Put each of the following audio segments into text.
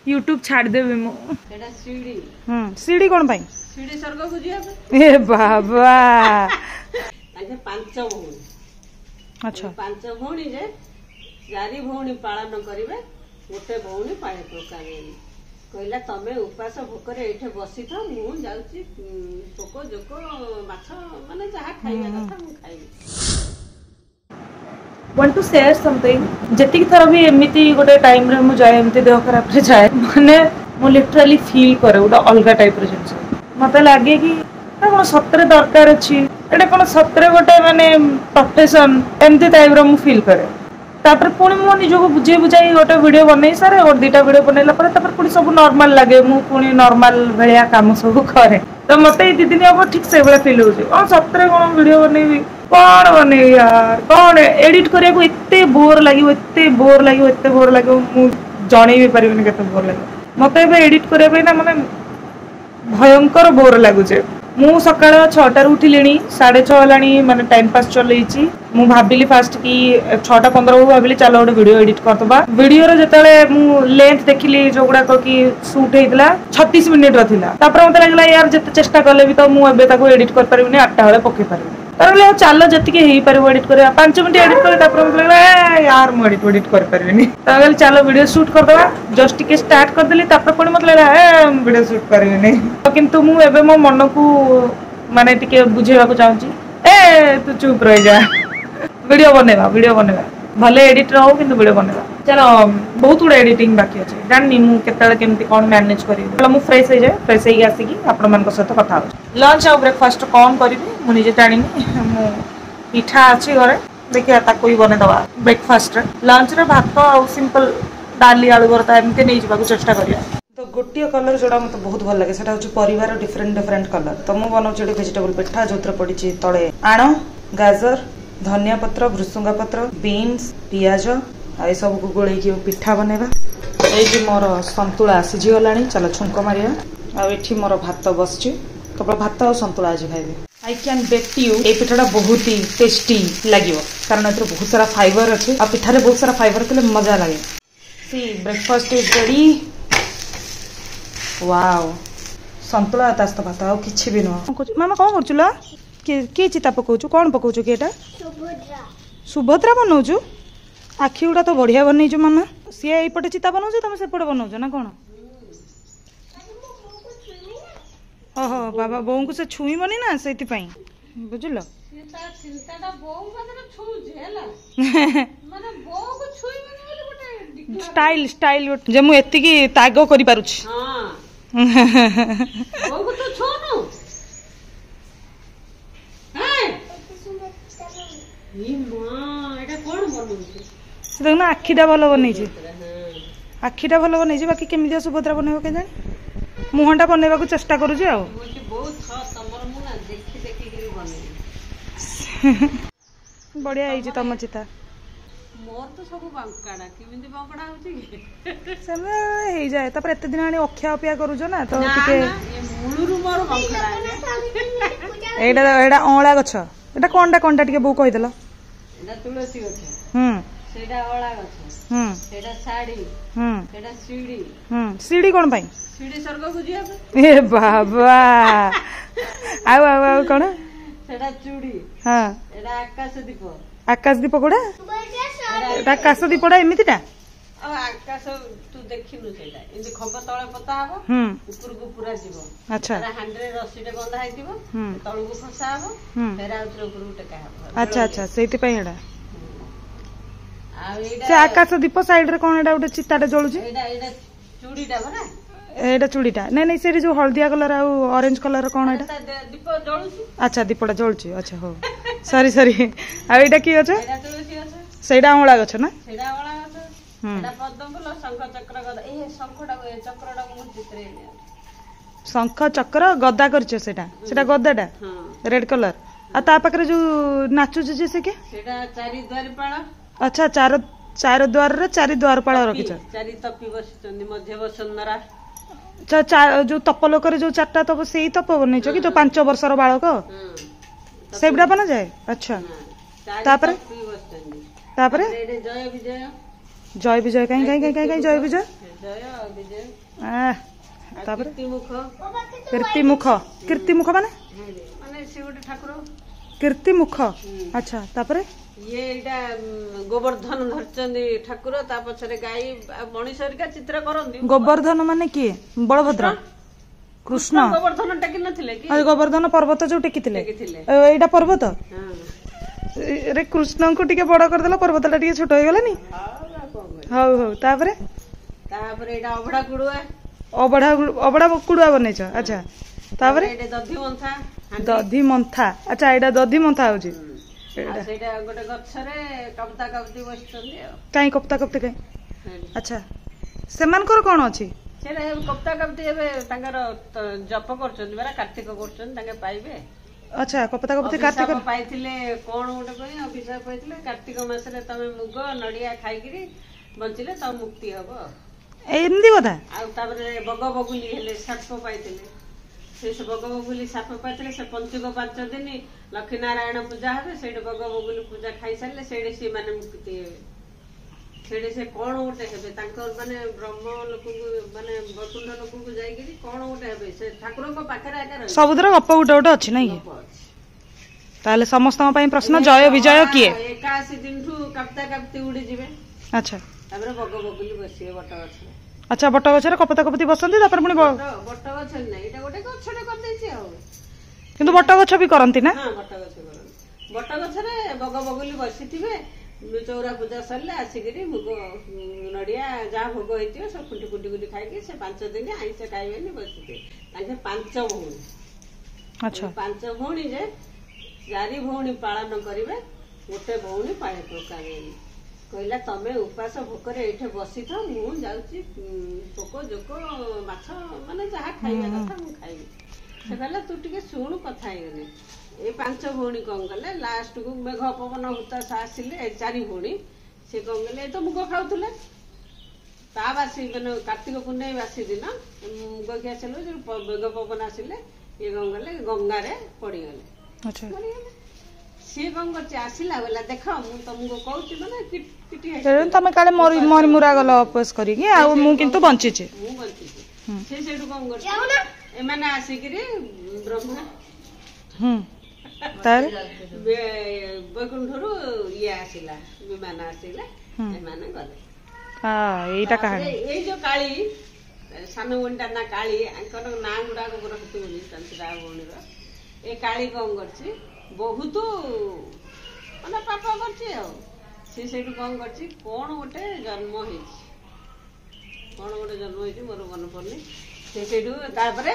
YouTube छाड़ देबे मु एटा सीडी सीडी कोन भाई सीडी स्वर्ग को जिया ए बाबा ताके पांच भौणी अच्छा पांच भौणी जे चारि भौणी पालन करिवे गोटे भौणी पाळे पकावे कहला तमे उपास भोकरे एठे बसी था मु जाउची पोको जोको माछ माने जहा खाइबा कथा मु खाइबी want to share something जति थर भी एमिति गोटे टाइम रे मु जाय एमिति देह खराब रे जाय माने मु लिटरली फील करे उडा अलगा टाइप रे जिंस मते लागे कि कोन सतरे दरकार अछि एटा कोन सतरे गोटे माने प्रोफेशन एमिति टाइप रे मु फील करे तापर पुणी मो निजको बुझे बुझाई गोटे वीडियो बनै सारे और दुटा वीडियो बनैला पर तापर पुणी सब नॉर्मल लागे मु पुणी नॉर्मल भलिया काम सब करे तो मते दी दिन अब ठीक से बड़ा फील होजे और सतरे कोन वीडियो बनैबी कौन बने यार कौन एडिट करिया को इत्ते बोर लागियो मु जाने भी परिबनी केते बोर लागियो मते बे एडिट करिया पे ना माने भयंकर बोर लागुचे मु सकाळ 6टा रे उठिलेनी 6:30 हलानी माने टाइम पास चलेइची मु भाबिली फास्ट कि 6:15 भाबिली चलो गोटे वीडियो एडिट करतबा वीडियो रे जतले मु लेंथ देखिली जोगुडा को कि शूट हेतला 36 मिनिट रो थिला तापर मते लागला यार जते चेष्टा करले भी तो मु एबे ताको एडिट कर परिबनी 8टा हले पके परिबनी तारले चलो जति के हेई परिबो एडिट करे 5 मिनिट एडिट करे तापर मते लागला यार मु एडिट कर परिबनी तागल चलो वीडियो शूट करदबा जस्ट के स्टार्ट कर देली तापर कोन मते लागला वीडियो शूट परिबनी किंतु मु एबे मो मन को माने टिके बुझेबा को चाहूची ए तू चुप रह जा वीडियो बनेबा भले एडिट रहो किंतु वीडियो बनेबा चलो बहुत गुड एडिटिंग बाकी अछि जाननी मु केतले केमती कोन मैनेज करी चलो मु फ्रेश हे जाय फ्रेश हे आसी की आपण मान को साथ कथा हो लंच और ब्रेकफास्ट कोन करिवि मु निजे जानिनी मु पिठा अछि घरे देखिया ता कोई बने दवा ब्रेकफास्ट रे लंच रे भात और सिंपल डाली आलू भरता एमते नै जिबा को चेष्टा करिया तो गोटिया कलर जोड़ा मते बहुत भल लागे सेटा होची परिवार डिफरेंट कलर तो मु बनाउ जेडी वेजिटेबल पिठा जोत्र पडिची तळे आण गाजर धनिया पत्र भृसुंगा पत्र बीन्स पियाज आई सब को गोळै की पिठा बनेबा एई जे मोर संतुला सिझी गलानी चलो छुंको मारिया आ एठी मोर भात बसची केवल भात और संतुला आज खाइबे I can bet U A पिठाटा बहुत ही टेस्टी लागिवो कारण एतर बहुत सारा फाइबर अछि आ पिठा रे बहुत सारा फाइबर तले मजा लागे सी ब्रेकफास्ट इज रेडी वाओ संतुला तास्त भात आ किछि भी न मामा कोन करचुला के चिता पकाउछु कोन पकाउछु के एटा सुभद्रा बनाउछु आखि उडा तो बढ़िया बनैछु मामा सी एपटे चिता बनाउछु तमे सेपटे बनाउछु ना कोन ओहो बाबा बों को से छुई बनी ना सेति पई बुझलो चिंताटा बों मतलब छुजे हला माने बों को छुई बनी बोले गोटे स्टाइल जे मु एति की तागो करि पारुछि हां बों को तो छोनु देखना आखिटा भल बन आखिटा भल बन बाकी केमी सुभद्रा बनइब के जानी मुहटा बनइबा चेष्टा करुची आ बढ़िया है तुम चिता मोर तो सब बांकाडा केमिति बांकाडा होची से जाए तापर एते दिन आनी अखिया अपिया करूज ना तो टिके मुळुरु मोर बांकाडा एडा ओळा गछ एटा कोनटा टिके बो कहि देला एटा तुलसी गछ सेडा ओळा गछ सेडा साड़ी सेडा सीडी सीडी कोन भाई सीडी स्वर्ग को जिया ए बाबा आउ कोन सेडा चूड़ी हां एडा आकाश दीप कोडा एडा आकाश दीपडा एमितिटा अब आकाश तू देखिनु सेडा इन्दि खंब तळे पता हबो ऊपर को पूरा जीवो अच्छा एडा हांडरे रस्सीटे बंधा हैतिबो तळु को फसा हबो फेरा उतर ऊपर टेका हबो अच्छा अच्छा सेति पई एडा आ एडा से आकाश दीप साइड रे कोन एडा उडे चिताटा जळुची एडा चूड़ीटा बरा एडा चूड़ीटा नै नै से जो हल्दिया कलर आ ऑरेंज कलर कोन एडा दीप जळुची अच्छा दीपटा जळुची अच्छा हो सॉरी आ एडा की अछि एडा तुलसी अछि सेडा ओळा गछ ना सेडा ओळा गछ एडा पद्म फूल शंख चक्र गदा ए शंखटा चक्रटा मु चित्रे शंख चक्र गदा करछ सेटा गदाटा रेड कलर आ ता पाकरे जो नाचु जे से के सेटा चारि द्वारपाल अच्छा चार द्वार रे चारि द्वारपाल रखिछ चारि तपी बसिचंदी मध्य वसुंधरा जो तपलोक जो चारटा तप से तप बन कि जो 5 वर्षर बालक सेबड़ा बना जाए अच्छा जय विजय कहीं जय विजय ଜୟ ବିଜୟ ତାପରେ କୀର୍ତ୍ତିମୁଖ କୀର୍ତ୍ତିମୁଖ ମାନେ ମାନେ ସେ ଗୋଟେ ଠାକୁର କୀର୍ତ୍ତିମୁଖ ଆଚ୍ଛା ତାପରେ ଇଏ ଏଇଟା ଗୋବର୍ଦ୍ଧନ ଧରିଛନ୍ତି ଠାକୁର ତା ପଛରେ ଗାଈ ମଣିଷ ହେରିକା ଚିତ୍ର କରନ୍ତି। ଗୋବର୍ଦ୍ଧନ ମାନେ କିଏ ବଳଭଦ୍ର କୃଷ୍ଣ ଗୋବର୍ଦ୍ଧନ ଟେକି ନଥିଲେ କି ଗୋବର୍ଦ୍ଧନ ପର୍ବତ ଯୋଉ ଟେକିଥିଲେ ଟେକିଥିଲେ ଏଇଟା ପର୍ବତ ହଁ ରେ କୃଷ୍ଣଙ୍କୁ ଟିକେ ବଡ କରିଦେଲା ପର୍ବତ ଟା ଟିକେ ଛୋଟ ହେଇଗଲାନି ହଉ ହଉ ତାପରେ ଏଇଟା ଅଭଡା କୁଡୁଆ ଅବଢା କୁଡୁଆ ବନେଇଛ ଆଚ୍ଛା ତାପରେ ଏଇଟା ଦଧି ମନ୍ଥା ଆଚ୍ଛା ଏଇଟା ଦଧି ମନ୍ଥା ହଉଛି ସେଇଟା ଗୋଟେ ଗଛରେ କପ୍ତା କପ୍ତି ବସିଛନ୍ତି ଆଉ କାଇଁ କପ୍ତା କପ୍ତି କାଇଁ ଆଚ୍ଛା ସେମାନଙ୍କର କଣ ଅଛି ସେଇଟା କପ୍ତା କପ୍ତି ଏବେ ତାଙ୍କର ଜପ କରୁଛନ୍ତି ପରା କାର୍ତ୍ତିକ କରୁଛନ୍ତି ତାଙ୍କେ ପାଇବେ ଆଚ୍ଛା କପ୍ତା କପ୍ତି କାର୍ତ୍ତିକ ପାଇଥିଲେ କଣ ଗୋଟେ ପାଇଁ ଅଭିଶାପ ପାଇଥିଲେ କାର୍ତ୍ତିକ ମାସରେ ତମେ ମୁଗ ନଡିଆ ଖାଇକିରି ବଞ୍ଚିଲେ ତମ ମୁକ୍ତି ହବ ଏମିତି କଥା ଆଉ ତାପରେ ବଗ ବଗୁଲି ହେଲେ ସାପ ପାଇଥିଲେ ସେ ବଗ ବଗୁଲି ସାପ ପାଇଥିଲେ ସେ ପଞ୍ଚୁକ 5 ଦିନ ଲକ୍ଷ୍ମୀ ନାରାୟଣ ପୂଜା ହେବେ ସେଇଠି ବଗ ବଗୁଲି ପୂଜା ଖାଇସାରିଲେ ସେଇଠି ସେମାନେ ମୁକ୍ତି ହେବେ ସେଇଠି ସେ କଣ ଗୋଟେ ହେବେ ତାଙ୍କର ମାନେ ବ୍ରହ୍ମ ଲୋକଙ୍କୁ ମାନେ ବୈକୁଣ୍ଠ ଲୋକଙ୍କୁ ଯାଇକିରି କଣ ଗୋଟେ ହେବେ ସେ ଠାକୁରଙ୍କ ପାଖରେ ଆକା ରହିବେ ସବୁଥର ଗପ ଗୋଟେ ଗୋଟେ ଅଛି ନାଇଁ କି ତାହେଲେ ସମସ୍ତଙ୍କ ପାଇଁ ପ୍ରଶ୍ନ ଜୟ ବିଜୟ କିଏ 81 ଦିନଠୁ କାପ୍ତା କାପ୍ତି ଉଡିଯିବେ ଆଚ୍ଛା ତାପରେ ବଗ ବଗୁଲି ବସିବେ ବଟ ଗଛରେ ଆଚ୍ଛା ବଟ ଗଛରେ କପତା କପତି ବସନ୍ତି ତାପରେ ପୁଣି ବଟ ଗଛରେ ନାହିଁ ଏଇଟା ଗୋଟେ ଗଛଟେ କରିଦେଇଛି ଆଉ କିନ୍ତୁ ବଟ ଗଛ ବି କରନ୍ତି ନା ହଁ ବଟ ଗଛ କରନ୍ତି ବଟ ଗଛରେ ବଗ ବଗୁଲି ବସିଥିବେ ଚଉରା ପୂଜା ସରିଲେ ଆସିକିରି ମୁଗ ନଡିଆ ଯାହା ଭୋଗ ହେଇଥିବ ସବୁ ଖୁଣ୍ଟି ଖୁଣ୍ଟି ଖୁଣ୍ଟି ଖାଇକି ସେ 5 ଦିନ ଆଇଁଷ ଖାଇବେନି ବସିଥିବେ ତାଙ୍କେ 5 ଭଉଣୀ ଆଚ୍ଛା 5 ଭଉଣୀ ଯେ 4 ଭଉଣୀ ପାଳନ କରିବେ ଗୋଟେ ଭଉଣୀ ପାଳେ ପକାବେନି କହିଲା ତମେ ଉପାସ ଭୋକରେ ଏଇଠି ବସିଥାଅ ମୁଁ ଯାଉଛି ପୋକ ଜୋକ ମାଛ ମାନେ ଯାହା ଖାଇବା କଥା ମୁଁ ଖାଇବି ସେ କହିଲା ତୁ ଟିକେ ଶୁଣୁ କଥା ହେଇଗଲେ ଏଇ 5 ଭଉଣୀ କଣ କଲେ ଲାଷ୍ଟକୁ ମେଘ ପବନ ହୁତାଶ ଆସିଲେ 4 ଭଉଣୀ ସେ କଣ କଲେ ଏ ତ ମୁଗ ଖାଉଥିଲେ ତା ବାସି ମାନେ କାର୍ତ୍ତିକ ପୂର୍ଣ୍ଣମୀ ବାସି ଦିନ ମୁଗ ଖିଆ ଆସିଲେ ଯୋଉ ମେଘ ପବନ ଆସିଲେ ଇଏ କଣ କଲେ ଗଙ୍ଗାରେ ପଡିଗଲେ ସିଏ କଣ କରୁଛି ଆସିଲା ବୋଲା ଦେଖ ମୁଁ ତମକୁ କହୁଛି ମାନେ ତମେ କାଳେ ମରି ମୁରା ଗଲ ଅପୋଜ କରିକି ଆଉ ମୁଁ କିନ୍ତୁ ବଞ୍ଚିଛି ମୁଁ ବଞ୍ଚିଛି ସେ ସେଇଠୁ କଣ କରୁଛି ଏମାନେ ଆସିକିରି ବ୍ରହ୍ମା ବୈକୁଣ୍ଠରୁ ଇଏ ଆସିଲା ବିମାନ ଆସିଲା ଏମାନେ ଗଲେ ଏଇଟା କାହାଣୀ ଏଇ ଯୋଉ କାଳୀ ସାନ ଭଉଣୀଟା ନା କାଳୀ ଆଙ୍କର ନାଁ ଗୁଡାକ ରହୁଛି ଭଉଣୀର ଏ କାଳୀ କଣ କରୁଛି ବହୁତ ମାନେ ପାପ କରୁଛି ଆଉ ସେ ସେଇଠୁ କଣ କରୁଛି କଣ ଗୋଟେ ଜନ୍ମ ହେଇଛି ମୋର ମନେ ପଡୁନି ସେ ସେଇଠୁ ତାପରେ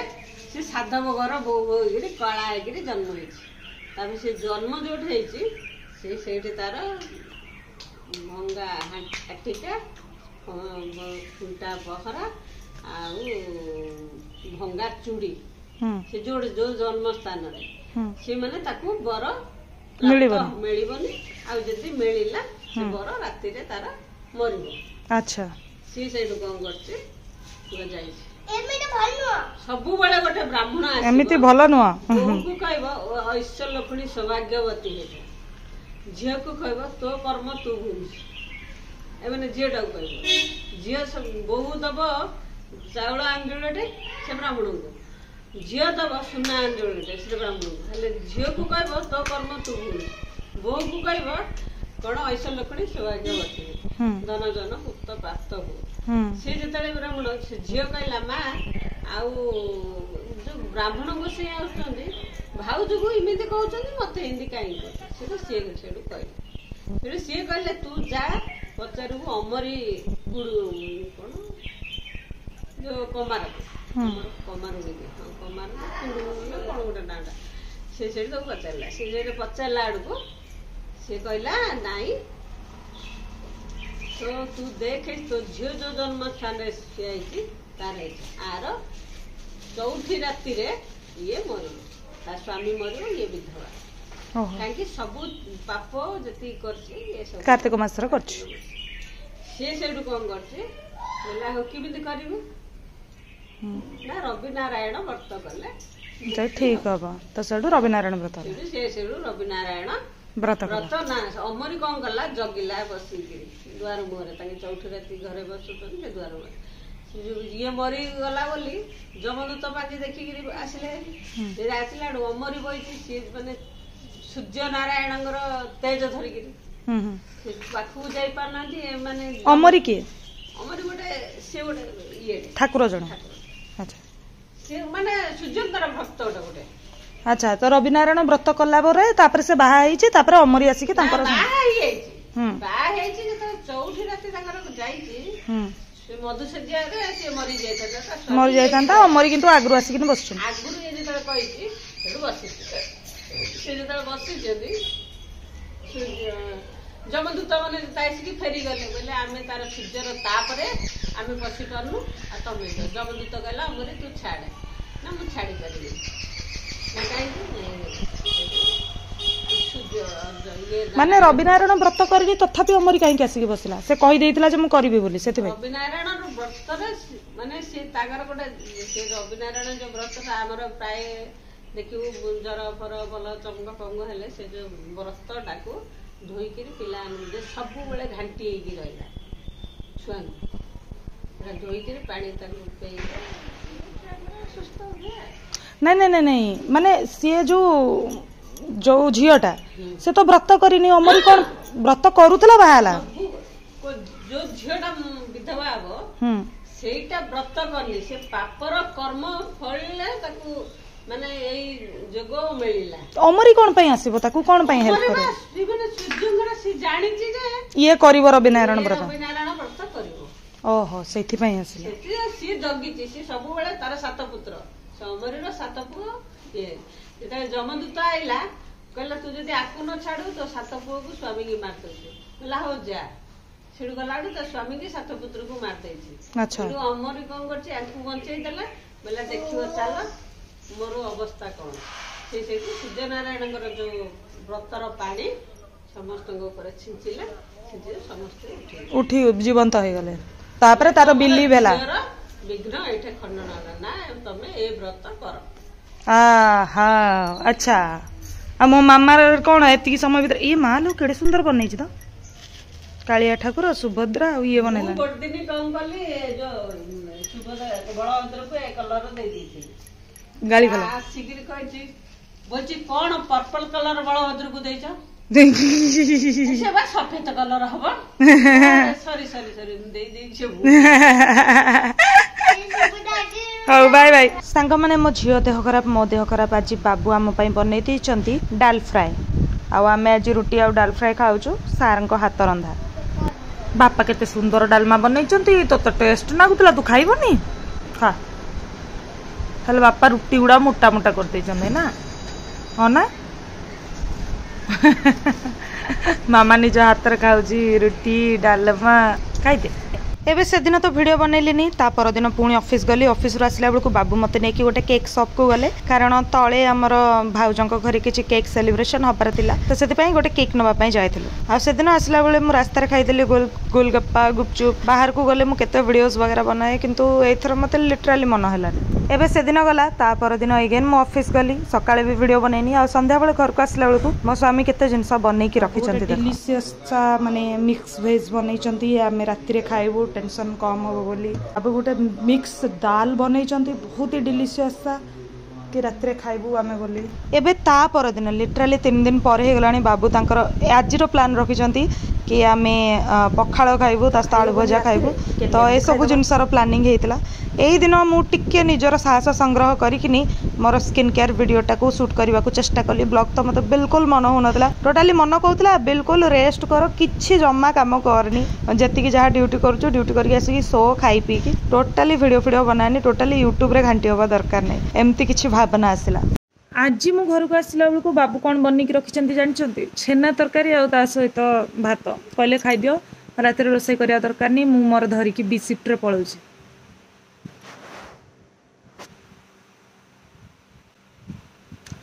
ସେ ସାଧବ ଘର ବୋଉ ହେଇକିରି କଳା ହେଇକିରି ଜନ୍ମ ହେଇଛି ତାପରେ ସେ ଜନ୍ମ ଯୋଉଠି ହେଇଛି ସେଇଠି ତାର ଭଙ୍ଗା ହାଟିକା ଖୁଣ୍ଟା ପହରା ଆଉ ଭଙ୍ଗା ଚୁଡ଼ି ସେ ଯୋଉ ଜନ୍ମ ସ୍ଥାନରେ ସେମାନେ ତାକୁ ବର ମିଳିବନି ଆଉ ଯଦି ମିଳିଲା ସେ ବର ରାତିରେ ତାର ମରିବ ଆଚ୍ଛା ସିଏ ସେଇଠୁ କଣ କରୁଛି ଯାଇଛି ସବୁବେଳେ ଗୋଟେ ବ୍ରାହ୍ମଣ ଏମିତି ଭଲ ନୁହଁ ବୋହୂକୁ କହିବ ଐଶ୍ୱର ଲକ୍ଷ୍ମୀ ସୌଭାଗ୍ୟବତୀ ହେବେ ଝିଅକୁ କହିବ ତୋ କର୍ମ ତୁ ଭୁଲିଛୁ ଏମାନେ ଝିଅଟାକୁ କହିବ ଝିଅ ବୋହୂ ଦବ ଚାଉଳ ଆଞ୍ଜୁଳଟେ ସେ ବ୍ରାହ୍ମଣଙ୍କୁ ଝିଅ ଦବ ସୁନା ଆଞ୍ଜୁଳଟେ ସେ ବ୍ରାହ୍ମଣଙ୍କୁ ହେଲେ ଝିଅକୁ କହିବ ତୋ କର୍ମ ତୁ ଭୁଲିଛୁ ବୋହୂକୁ କହିବ କଣ ଐଶ୍ୱର ଲକ୍ଷ୍ମୀ ସୌଭାଗ୍ୟବତୀ ଧନ ଜନ ମୁକ୍ତ ପ୍ରାପ୍ତ ହଉ ସେ ଯେତେବେଳେ ବ୍ରାହ୍ମଣ ସେ ଝିଅ କହିଲା ମା ଆଉ ଯୋଉ ବ୍ରାହ୍ମଣ ଗୋଷେଇ ଆସୁଛନ୍ତି ଭାଉଜକୁ ଏମିତି କହୁଛନ୍ତି ମତେ ଏମିତି କାହିଁକି ସେଠୁ ସିଏ ସେଠୁ କହିଲେ ସେଠୁ ସିଏ କହିଲେ ତୁ ଯା ପଚାରିବୁ ଅମରି କଣ ଯୋଉ କମାର ଦିଦି କମାର କଣ ଗୋଟେ ନାଁଟା ସେ ସେଠି ତାକୁ ପଚାରିଲା ସେ ସେଠି ପଚାରିଲା ଆଡକୁ ସେ କହିଲା ନାଇଁ ତ ତୁ ଦେଖେ ତୋ ଝିଅ ଯୋଉ ଜନ୍ମ ସ୍ଥାନରେ ସିଏ ହେଇଛି ତାର ହେଇଛି ଆର 4ଠି ରାତିରେ ଇଏ ମରିବ ତା ସ୍ୱାମୀ ମରିବ ଇଏ ବିଧବା କାହିଁକି ସବୁ ପାପ ଯେତିକି କରିଛି ଇଏ ସବୁ କାର୍ତ୍ତିକ ମାସର କରିଛି ସିଏ ସେଇଠୁ କଣ କରୁଛି କହିଲା ହଉ କେମିତି କରିବୁ ନା ରବି ନାରାୟଣ ବ୍ରତ କଲେ ଠିକ ହବ ତ ସେଠୁ ରବି ନାରାୟଣ ବ୍ରତ ସେଠୁ ରବି ନାରାୟଣ ବ୍ରତ ନା ଅମରି କଣ କଲା ଜଗିଲା ବସିକିରି ଦୁଆର ମୁହଁରେ ତାଙ୍କେ 4ଠି ରାତି ଘରେ ବସୁଛନ୍ତି ସେ ଦୁଆର ମୁହଁରେ ଇଏ ମରିଗଲା ବୋଲି ଯମଦୂତ ପାଖେ ଦେଖିକିରି ଆସିଲେ ଆସିଲା ବେଳୁ ଅମରି ବଇଛି ସିଏ ମାନେ ସୂର୍ଯ୍ୟ ନାରାୟଣଙ୍କର ତେଜ ଧରିକିରି ପାଖକୁ ଯାଇ ପାରୁନାହାନ୍ତି ମାନେ ଅମରି କିଏ ଅମରି ଗୋଟେ ସିଏ ଗୋଟେ ଇଏ ଠାକୁର ଜଣେ ଆଚ୍ଛା ସିଏ ମାନେ ସୂର୍ଯ୍ୟଙ୍କର ଭକ୍ତ ଗୋଟେ ଆଚ୍ଛା ତ ରବି ନାରାୟଣ ବ୍ରତ କଲା ପରେ ତାପରେ ସେ ବାହା ହେଇଛି ତାପରେ ଅମରି ଆସିକି ତାଙ୍କର ବାହା ହେଇଯାଇଛି ଯେତେବେଳେ 4ଠି ରାତି ତାଙ୍କର ଯାଇଛି ସେ ମଧୁଶଯ୍ୟାରେ ସେ ମରି ଯାଇଥାନ୍ତା ଅମରି କିନ୍ତୁ ଆଗରୁ ଆସିକି ବସୁଛନ୍ତି ଆଗରୁ ଇଏ ଯେତେବେଳେ କହିଛି ସେଠୁ ବସିଛି ସେ ଯେତେବେଳେ ବସିଛନ୍ତି ଯମଦୂତ ମାନେ ଆସିକି ଫେରିଗଲେ କହିଲେ ଆମେ ତାର ସୂର୍ଯ୍ୟର ତାପରେ ଆମେ ବସି ପାରୁନୁ ଆଉ ତମେ ଯମଦୂତ କହିଲା ଅମରି ତୁ ଛାଡେ ନା ମୁଁ ଛାଡି ପାରିବି ମାନେ ରବି ନାରାୟଣ ବ୍ରତ କରିନି ତଥାପି ଅମରି କାହିଁକି ଆସିକି ବସିଲା ସେ କହିଦେଇଥିଲା ଯେ ମୁଁ କରିବି ବୋଲି ସେଥିପାଇଁ ରବି ନାରାୟଣ ବ୍ରତରେ ମାନେ ସେ ତାଙ୍କର ଗୋଟେ ସେ ରବି ନାରାୟଣ ଯୋଉ ବ୍ରତଟା ଆମର ପ୍ରାୟ ଦେଖିବୁ ଜର ଫର ଭଲ ଚମକ ଫମକ ହେଲେ ସେ ଯୋଉ ବ୍ରତଟାକୁ ଧୋଇକିରି ପିଲାମାନେ ସବୁବେଳେ ଘାଣ୍ଟି ହେଇକି ରହିଲା ଛୁଆଙ୍କୁ ଧୋଇକିରି ପାଣି ତାକୁ ସୁସ୍ଥ ହୁଏ ନାଇଁ ନାଇଁ ନାଇଁ ନାଇଁ ମାନେ ସିଏ ଯୋଉ ଝିଅଟା ସେ ତ ବ୍ରତ କରିନି ଅମରି କଣ ବ୍ରତ କରୁଥିଲା ବାହା ହେଲା ଯୋଉ ଝିଅଟା ବିଧବା ହବ ସେଇଟା ବ୍ରତ କରିନି ସେ ପାପର କର୍ମ ଫଳିଲେ ତାକୁ ମାନେ ଏଇ ଯୋଗ ମିଳିଲା ଅମରି କଣ ପାଇଁ ଆସିବ ତାକୁ କଣ ପାଇଁ ହେଲ୍ପ କରିବ ସୂର୍ଯ୍ୟଙ୍କର ସେ ଜାଣିଛି ଯେ ଇଏ କରିବ ରବି ନାରାୟଣ ବ୍ରତ କରିବ ଓହୋ ସେଇଥିପାଇଁ ଆସିଲା ସିଏ ଜଗିଛି ସିଏ ସବୁବେଳେ ତାର 7 ପୁତ୍ର ଅମରିର 7 ପୁଅ ଇଏ ଯେତେବେଳେ ଯମଦୂତ ଆଇଲା କହିଲା ତୁ ଯଦି ଆକୁ ନ ଛାଡୁ ତ 7 ପୁଅକୁ ସ୍ୱାମୀକି ମାରିଦଉଛୁ କହିଲା ହଉ ଯା ସେଠୁ ଗଲା ବେଳୁ ତା ସ୍ୱାମୀକି 7 ପୁତ୍ରକୁ ମାରିଦେଇଛି ସେଠୁ ଅମରି କଣ କରୁଛି ଆଙ୍କୁ ବଞ୍ଚେଇ ଦେଲା କହିଲା ଦେଖିବ ଚାଲ ମୋର ଅବସ୍ଥା କଣ ସେଇଠୁ ସୂର୍ଯ୍ୟନାରାୟଣଙ୍କର ଯୋଉ ବ୍ରତର ପାଣି ସମସ୍ତଙ୍କ ଉପରେ ଛିଞ୍ଚିଲା ସମସ୍ତେ ଉଠି ଜୀବନ୍ତ ହେଇଗଲେ ତାପରେ ତାର ବିଲିଭ ହେଲା ବିଘ୍ନ ଏଇଠି ଖଣ୍ଡନ ହେଲା ନା ତମେ ଏ ବ୍ରତ କର ଆଚ୍ଛା ଆଉ ମୋ ମାମାର କଣ ଏତିକି ସମୟ ଭିତରେ ଇଏ ମା ଲୋ କେଡେ ସୁନ୍ଦର ବନେଇଛି ତ କାଳିଆ ଠାକୁର ସୁଭଦ୍ରା ଆଉ ଇଏ ବନେଇଲା ଗୋଟେ ଦିନ କଣ କଲି ଯୋଉ ସୁଭଦ୍ରା ବଳଭଦ୍ରକୁ ଏ କଲର ଦେଇ ଦେଇଥିଲି ଗାଳି କଲା ଆସିକିରି କହିଛି ବଲଛି କଣ ପର୍ପଲ କଲର ବଳଭଦ୍ରକୁ ଦେଇଛ ସେ ବା ସଫେଦ କଲର ହବ ସରି ଦେଇ ଦେଇଛି ହଉ ବାଇ ବାଇ ସାଙ୍ଗମାନେ ମୋ ଝିଅ ଦେହ ଖରାପ ମୋ ଦେହ ଖରାପ ଆଜି ବାବୁ ଆମ ପାଇଁ ବନେଇ ଦେଇଛନ୍ତି ଡାଲ ଫ୍ରାଏ ଆଉ ଆମେ ଆଜି ରୁଟି ଆଉ ଡାଲ ଫ୍ରାଏ ଖାଉଛୁ ସାରଙ୍କ ହାତ ରନ୍ଧା ବାପା କେତେ ସୁନ୍ଦର ଡାଲମା ବନେଇଛନ୍ତି ତୋତେ ଟେଷ୍ଟ ଲାଗୁଥିଲା ତୁ ଖାଇବନି ଖା ତାହେଲେ ବାପା ରୁଟି ଗୁଡା ମୋଟା ମୋଟା କରିଦେଇଛନ୍ତି ନା ହଁ ନା ମାମା ନିଜ ହାତରେ ଖାଉଛି ରୁଟି ଡାଲମା ଖାଇଦେ एबे से दिन तो वीडियो बनैलिनी ता पर दिन पुणी ऑफिस गली ऑफिस रु आसला बेलू बाबू मते नहीं कि गोटे केक शॉप को गले कारण तले आमर भाउजों घर किसी केक सेलिब्रेशन हबार थिला तो से गोटे केक नवाई जाइलु आ से दिन आसला बेले मु रास्तार खाइदेली गोलगप्पा गुपचुप बाहर को गले मु केते वीडियोस वगैरह बनाए किंतु एथर मते लिटराली मन हलानी एबे से दिन गला ता पर दिन अगेन मु ऑफिस गली सकाळे भी वीडियो बनैनी आ संध्या बेले घर को आसला बेलू मो स्वामी केते जिंस बनै कि रखिचंती डिलीशियस सा माने मिक्स वेज बनैचंती आमे राति रे खाइबो टेंशन कम हम बोली अब गोटे मिक्स दाल बनई बहुत ही डिलीशियस सा कि रात रे खाइबू आमे बोली एबे ता पर दिन लिटराली 3 दिन पर हे गलानी बाबू तांकर आज रो प्लान रखिचंती कि आमे पखाळ खाइबू ता आलू भजा खाइबू तो ए सब जिनसर प्लानिंग हेतिला एही दिन मु टिके निजर साहस संग्रह करिकिनी मोर स्किन केयर वीडियोटा को शूट करने को चेष्टा कली ब्लॉग तो मत बिल्कुल मन होनला टोटाली मन कहूला बिल्कुल रेस्ट कर किछि जम्मा काम करनी जति जहाँ ड्यूटी करूँ ड्यूटी करके आसिक सो खाई पी की टोटाली वीडियो बनानी टोटाली यूट्यूब रे घंटी हवा दरकार नहीं एमती किछि भावना आसला आज मु घर को आसला बेलू बाबू कौन बनिक रखिंट जानते छेना तरकारी आ ता सहित भात कहले खाइदियो रात रोषे करने दरकार नहीं मु मोर धरिकी बी शिफ्ट रे पलाउछि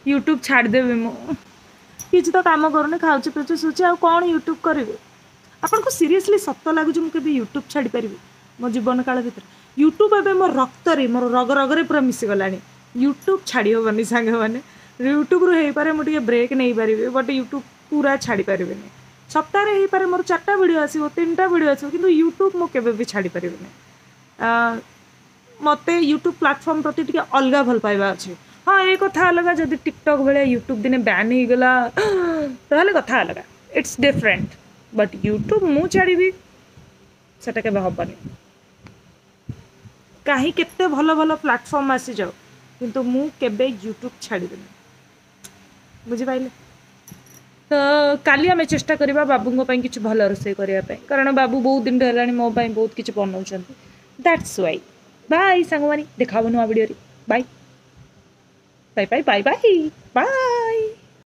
यूट्यूब छाड़देवी मुझे तो कम करूनी खाऊँ पीछे शुचे आ कौन यूट्यूब करी आपन को सीरियसली सत लगुच मुझे यूट्यूब छाड़ी पारि मो जीवन काल भर यूट्यूब एवं मो रक्त मो रग रगरे पूरा मिसीगला यूट्यूब छाड़ी हेनी सांग मैंने यूट्यूब रू हो पारे मुझे ब्रेक नहीं पारि बट यूट्यूब पूरा छाड़ी पारे सप्ताह मोर 4टा वीडियो आसो 3टा वीडियो आसो कि यूट्यूब मुझे भी छाड़ी पारि मते यूट्यूब प्लेटफॉर्म प्रति टिके अलगा भल पाइबा अछि हाँ ये कथा अलग जदि टिकटॉक बेले यूट्यूब दिने बैन हो गला ताहले कथा अलग इट्स डिफरेंट बट यूट्यूब मु छाड़बी सेटा केबे हबनी कहीं केते भल भल प्लेटफॉर्म आसी जाओ किंतु मु केबे यूट्यूब छाड़बी बुझी पाइले तो काली आम चेष्टा करवा बाबू किसी भल रोषे करने कारण बाबू बहुत दिन है मो बहुत किसी बनाऊँ दैट्स वाई बाय सांग देखा नुआ video bye bye bye bye bye bye